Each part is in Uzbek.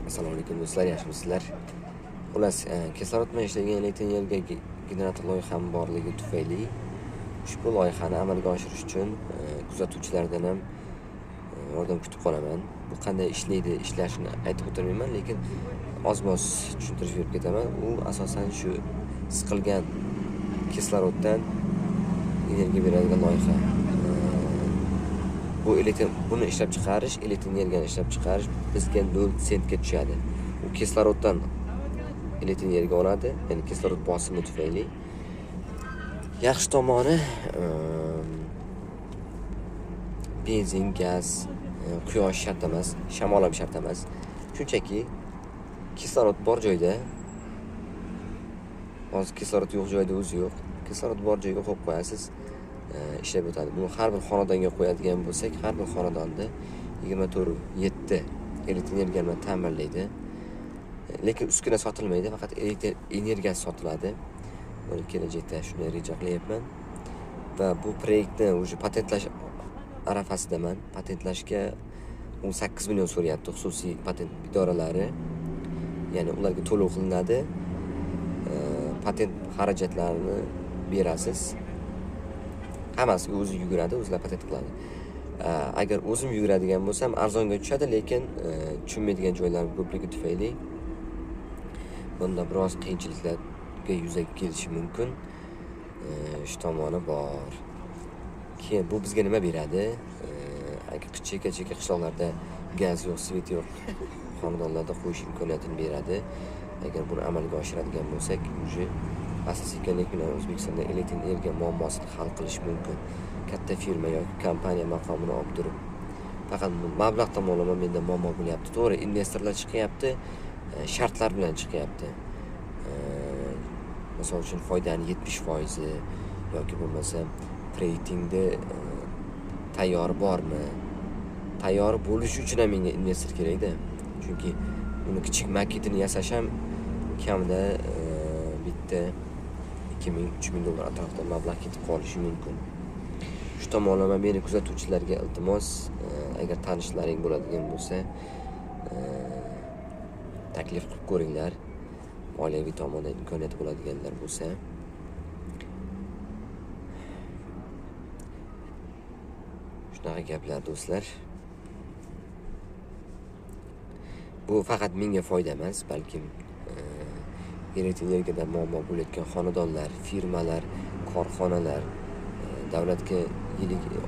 Assalomu alaykum do'stlar, yaxshimisizlar? Xullas, kislorod bilan ishlagan elektr energiya generator loyiham borligi tufayli ushbu loyihani amalga oshirish uchun kuzatuvchilardan ham yordam kutib qolaman. Bu qanday ishlaydi, ishlashini aytib o'tirmayman, lekin oz-moz tushuntirib berib ketaman. U asosan shu siqilgan kisloroddan energiya beradigan loyiha. Buni ishlab chiqarish, elektr energiyani ishlab chiqarish bizga 0 sentga tushadi. U kisloroddan elektr energiya oladi, ya'ni kislorod bosimi tufayli. Yaxshi tomoni benzin, gaz, quyosh shart emas, shamol ham shart emas. Shunchaki kislorod bor joyda, hozir kislorod yo'q joyda o'zi yo'q. Kislorod bor joyga qo'yib qo'yasiz, ishlab o'tadi. Buni har bir xonadonga qo'yadigan bo'lsak, har bir xonadonda 24/7 elektr energiyani ta'minlaydi. Lekin uskuna sotilmaydi, faqat elektr energiyasi sotiladi. Buni kelajakda shunday reja qilyapman. Va bu proyektni o'zi patentlash arafasidaman. Patentlashga 18 million so'rayapti xususiy patent idoralari. Ya'ni ularga to'lov qilinadi. Patent xarajatlarini berasiz. Hammasi o'zi yuguradi, o'zlar patent qiladi. Agar o'zim yuguradigan bo'lsam arzonga tushadi, lekin tushunmaydigan joylar ko'pligi tufayli bunda biroz qiyinchiliklarga yuzaga kelishi mumkin. Shu tomoni bor. Keyin bu bizga nima beradi? Agar chekka qishloqlarda gaz yo'q, svet yo'q, xonadonlarda qo'yish imkoniyatini beradi. Agar buni amalga oshiradigan bo'lsak, uje asta-sekinlik bilan O'zbekistonda elektr energiya muammosini hal qilish mumkin. Katta firma yoki kompaniya maqomini olib turib, faqat mablag' tomonlama menda muammo bo'lyapti. To'g'ri, investorlar chiqyapti, shartlar bilan chiqyapti. Misol uchun foydani 70% yoki bo'lmasa reytingda tayyor bormi? Tayyor bo'lish uchun ham menga investor kerak-da. Chunki uni kichik maketini yasash ham kamida bitta 2000-3000 dollar atrofida mablag' ketib qolishi mumkin. Shu tomonlama meni kuzatuvchilarga iltimos, agar tanishlaring bo'ladigan bo'lsa, taklif qilib ko'ringlar. Moliyaviy tomondan imkoniyati bo'ladiganlar bo'lsa. Shunaqa gaplar do'stlar. Bu faqat menga foyda emas, balkim elektr energiyada muammo bo'layotgan xonadonlar, firmalar, korxonalar, davlatga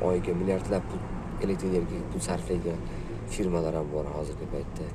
oyiga milliardlab pul elektr energiyaga pul sarflaydigan firmalar ham bor hozirgi paytda.